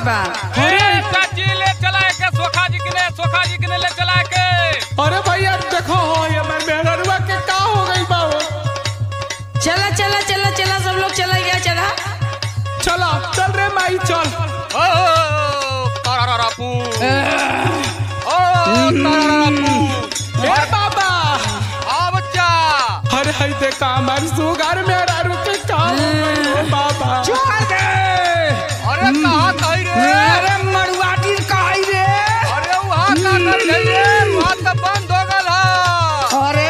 बा। चाची ले चला के सोखा जी के ले चला के। अरे भैया देखो हो ये मेहररुआ के का हो गई बा। चला चला चला चला सब लोग चला गया चला। चला चल रे माई चल। ओ तारारापू ओ तारारापू ए बाबा आ बच्चा। अरे हाय देखा हमारी सुगर मेहररु के का हो गई हो बाबा। छोड़ दे। अरे कहां गई रे? अरे मड़ुआटी कहाई रे? अरे वहां का कर गई रे? वहां तो बंद हो गल है। अरे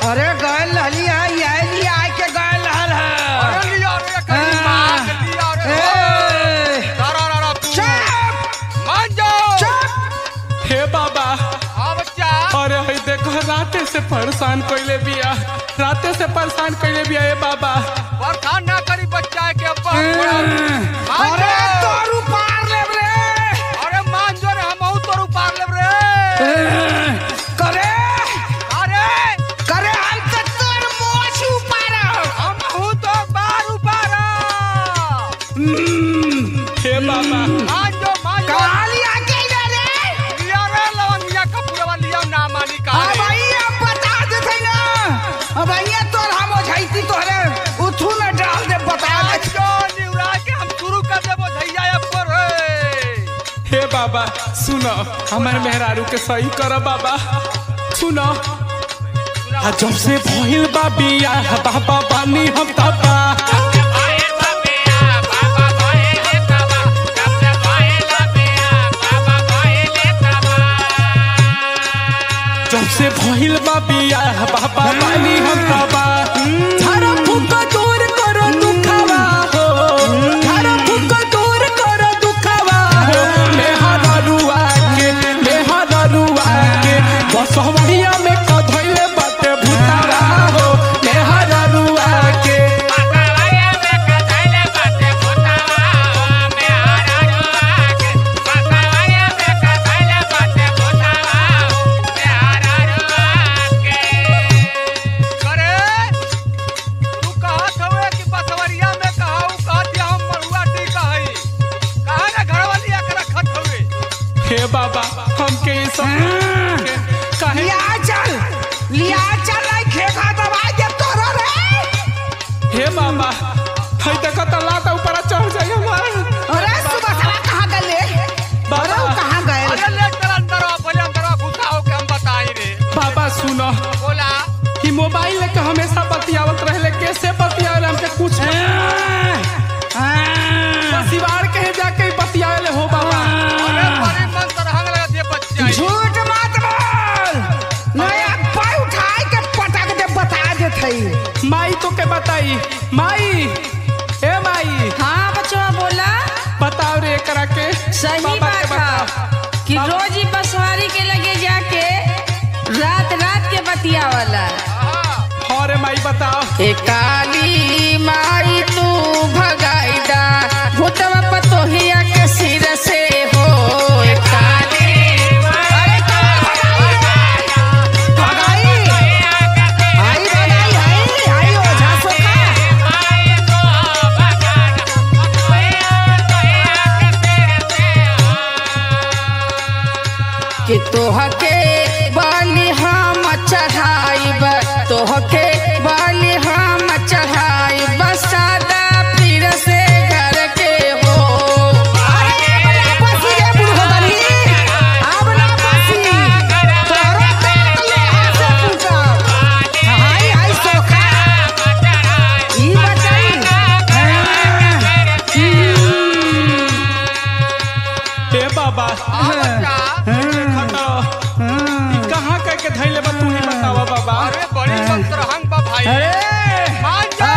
अरे गल हली है ये आए के गल हल है। अरे लिया रे कहीं मार लिया रे। तारारापू मान जाओ। हे बाबा आ बच्चा। अरे हाय देखो राते से परेशान कइले बिया। राते से परेशान कइले बिया ए बाबा। परेशान ना करी बच्चा के अब्बा। अरे तोरू पार ले रे। अरे मान जो रे हम तोरू पार ले रे। करे अरे करे हम तो तोर मोछ ऊपर हम तो बार ऊपर। हे बाबा मान जो काली आ गई रे। लिया रे लवंगिया कपूरवा लिया ना मानी का। अब भैया बता देते ना। अब भैया तोर हम ओझाइती तोरे उठू में डाल दे बता दे। जो निवरा के हम शुरू कर देबो भैया ऊपर है। हे बाबा सुनो हमारे मेहरारू के सही कर बाबा। सुनो जब से भइल बा बियाह बाबा बानी हम तबा। जब से भइल बा बियाह बाबा बानी हम तबा। झाड़ा फूक दूर करो दुखवा हो। झाड़ा फूक दूर करो दुखवा हो। मेहरारुआ के बसवरिया में कधइले बाटे भूतावा हो। मेहरारुआ के करे तू कहत हवे कि बसवरिया में कहऊ कहत हम मरुआ टी कहई। कहां ना घरवा लिया के रखत हवे। हे बाबा हमके ये सब काहे लिया चल आई खेखा दबा दे तोरा रे। हे बाबा हई देखो त लात ऊपर चढ़ जाई हमार। अरे सुबह साला कहां गए? बाबा कहां गए? अरे ले चल अंदर पहले अंदर घुसा हो के हम बताई रे। बाबा सुनो बोला कि मोबाइल लेके हमेशा बतियावत रहले। कैसे बतियाले हमके कुछ सिवार कहे जाके बतियाले हो बाबा। अरे बड़ी मन तरहंग लगा दे बच्चा। झूठ मत बोल। नया पाई उठाई के पटक दे बता दे थई। माई तो के बताई माई ए माई हाँ बच्चा बोला। बताओ रे एकरा के सही बाबा के बात है कि रोज ही बसवारी के लगे जाके रात रात के बतिया वाला। हाँ रे माई बताओ। ए काली माई तू भगाई दा भूतवा पतोहिया के सिर से हो। ए काली अरे भगाई आई ओझा सोखा। कि तोहके बाली हम चढ़ाइब तोहके बाली हम चढ़ाइब सादा पीर से घर के हो। ए बाबा कहाँ करके धैले बा तू ही बतावा बाबा। अरे बड़ी मन तरहंग बा भाई। मान जा।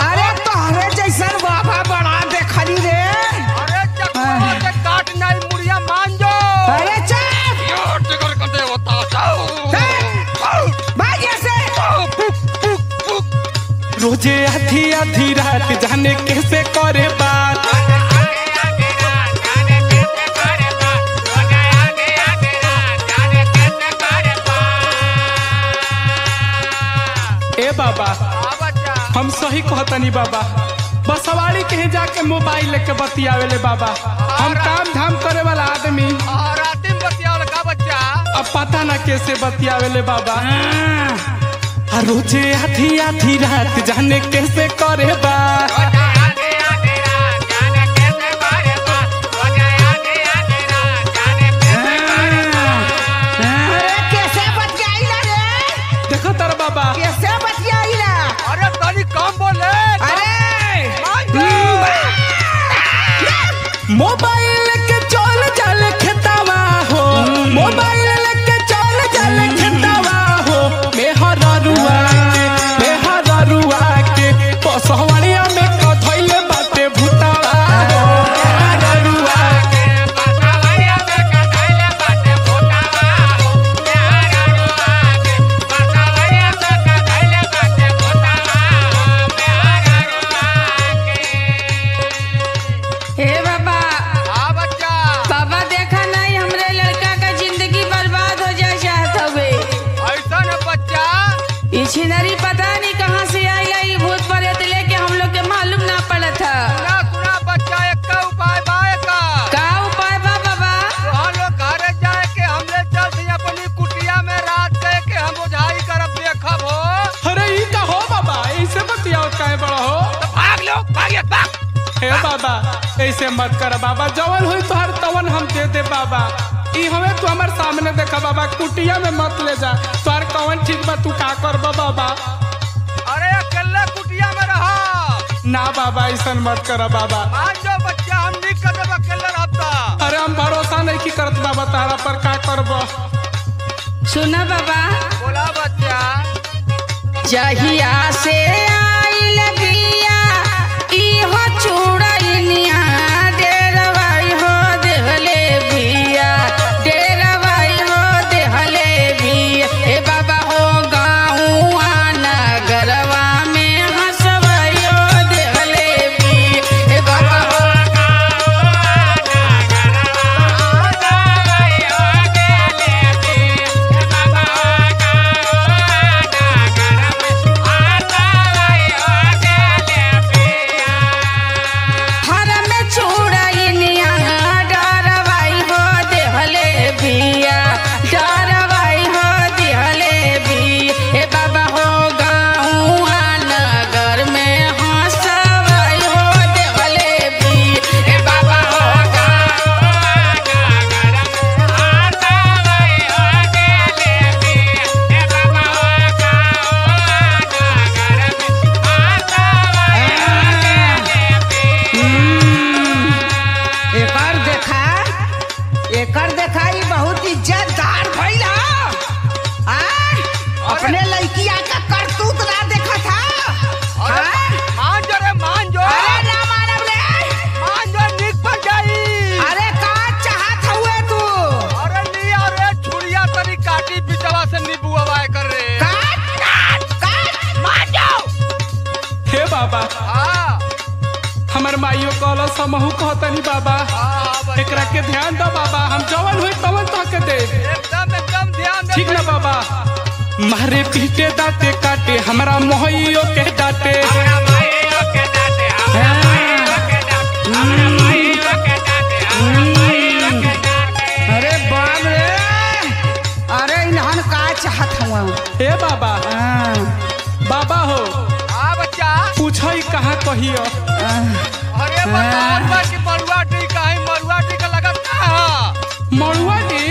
अरे तोहरे जैसन बाबा बड़ा देखली रे। अरे चक्कर से काट नहीं मुड़िया मान जो। अरे चल यो टिकर कर दे होता जाओ। भाग्य से रोजे आधी आधी रात जाने कैसे करे बात। ए बाबा हम सही कहतनी बाबा। बसवाड़ी के जाके मोबाइल लेके बतियावे ले बाबा। हम काम धाम करे वाला आदमी और राती में बतियावल का बच्चा अब पता ना कैसे बतियावे ले बाबा। रोजे आधी आधी रात जाने कैसे करे बा। कैसे बतियाइला रे? देखो तार बाबा कैसे बतियाइला? अरे तनी कम बोले मोबाइल के चल चल खेतावा हो, मोबाइल लेके चल चल खेतावा हो। मेहररुआ के पसवड़िया में कथैले बाटे भूतावा हो। मेहररुआ के बसवरिया में कथैले बाटे भूतावा हो। मेहररुआ के बसवरिया में कथैले बाटे भूतावा हो। मेहररुआ के हे बाबा, हाँ बच्चा बाबा देखा नहीं हमरे लड़का का जिंदगी बर्बाद हो जाए चाहत हवे। ऐसा न बच्चा ई छिनरी पता नहीं कहाँ से आइला, ई भूत प्रेत लेके हम लोग के मालूम ना पड़त था। सुना सुना बच्चा एक का उपाय बाए का का उपाय बा बाबा? हम लोग घरे जाए के हमले चलते अपनी कुटिया में रात कह के हम बुझाई करब देखब हो। अरे ई का हो बाबा, ऐसे बतियाओ काहे बड़ा हो। तो भाग लो भागिए भाग। हे बाबा ऐसे मत कर बाबा, जवन हुई तोहर तवन हम दे दे बाबा। ई हमें तू हमारे सामने देखा बाबा, कुटिया में मत ले जा। तोहर कवन ठीक बा, तू का कर बाबा। अरे अकेले कुटिया में रहो ना बाबा ऐसा मत कर बाबा। मान जो बच्चा हम नहीं कर देब अकेले रहता। अरे हम भरोसा नहीं की करत बाबा तारा पर, का करब। सुना बाबा, बोला बच्चा जहिया से आइल बिया इहो चूड़ैनिया डेरवाई हो देहले बिया, डेरवाई हो देहले बिया। ए बाबा हो गाँवा नगरवा में हंसवाई हो देहले बिया। ए बाबा हो हर में चूड़ैनिया डरवाई हो देहले बिया, डरवाई हो देहले बिया। ए बाबा हो गाँवा नगर में हंसवाई हो देहले बिया। ए बाबा हो एकर देखा ई बहुत इज्जतदार भइल ह। अपने लड़किया का करतूत ना देखा था। मान जो रे मान जो अरे ना मानब रे। मान जो निक बन जाई। अरे का चाहत हुए तू? अरे नहीं अरे छुरिया तरी काटी बिचवा से नींबू हवाए कर रे। काट मान जाओ। हे बाबा हाँ हमार माइयो कहल समहू कहतनी बाबा, हाँ बच्चा एकरा के ध्यान दो बाबा। हम जवन हुई तवन तो के दे। एकदम ध्यान दे। ठीक ना बाबा। मारे पीटे दाते काटे हमरा मोहियो के डांटे। हमरा माईयो के डांटे, हमरा माईयो के डांटे, हमरा माईयो के डांटे, हमरा माईयो के डांटे। अरे बाप रे, अरे इन्हन का चाहत हुआ? हे बाबा बाबा हो हाँ बच्चा पूछो ई कहाँ कहियो। अरे बताओ बा कि मरुआ टी काहे मरुआ टी का लगत कहाँ? मड़ुआ डी।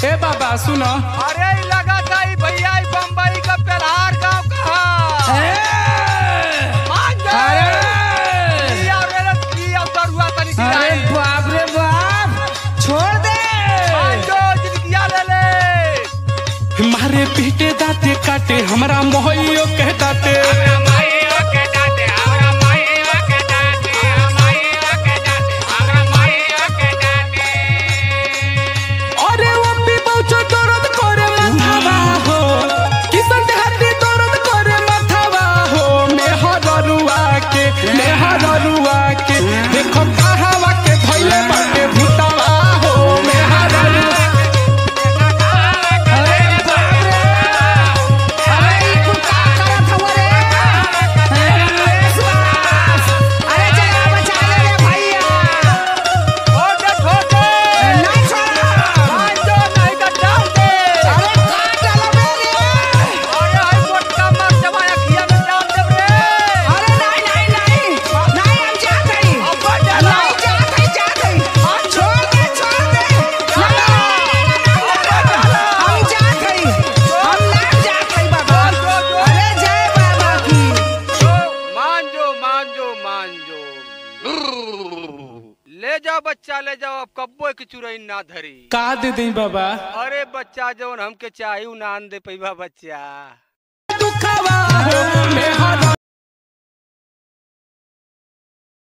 हे बाबा सुनो, अरे ई लगत है ई भैया ई बम्बई का पेलहार गांव कहाँ? मान जा। अरे ई अरे की अवतरुआ तनी की अरे आई। बाप रे बाप, छोड़ दे। मान जो जिंदगिया ले ले। मारे पीटे दाते काटे हमरा मोहियो के डांटे। हमरा माईयो के डांटे, हमरा माईयो के डांटे, हमरा माईयो के डांटे, हमरा माईयो के डांटे। अरे वो भी बहुत दर्द करे माथावा हो, किसन देहाती दर्द करे माथावा हो। मेहररुआ के देखो कहावा के धइले बाटे भूतावा हो। मेहररुआ अरे बाप रे, अरे ई तू का करत हुआ रे? बच्चा ले जाओ, अब कब्बो की चुरई ना धरी। का दे दी बाबा? अरे बच्चा जौन हमके चाही उ ना दे पैबा बच्चा। दुखवा हो मेहर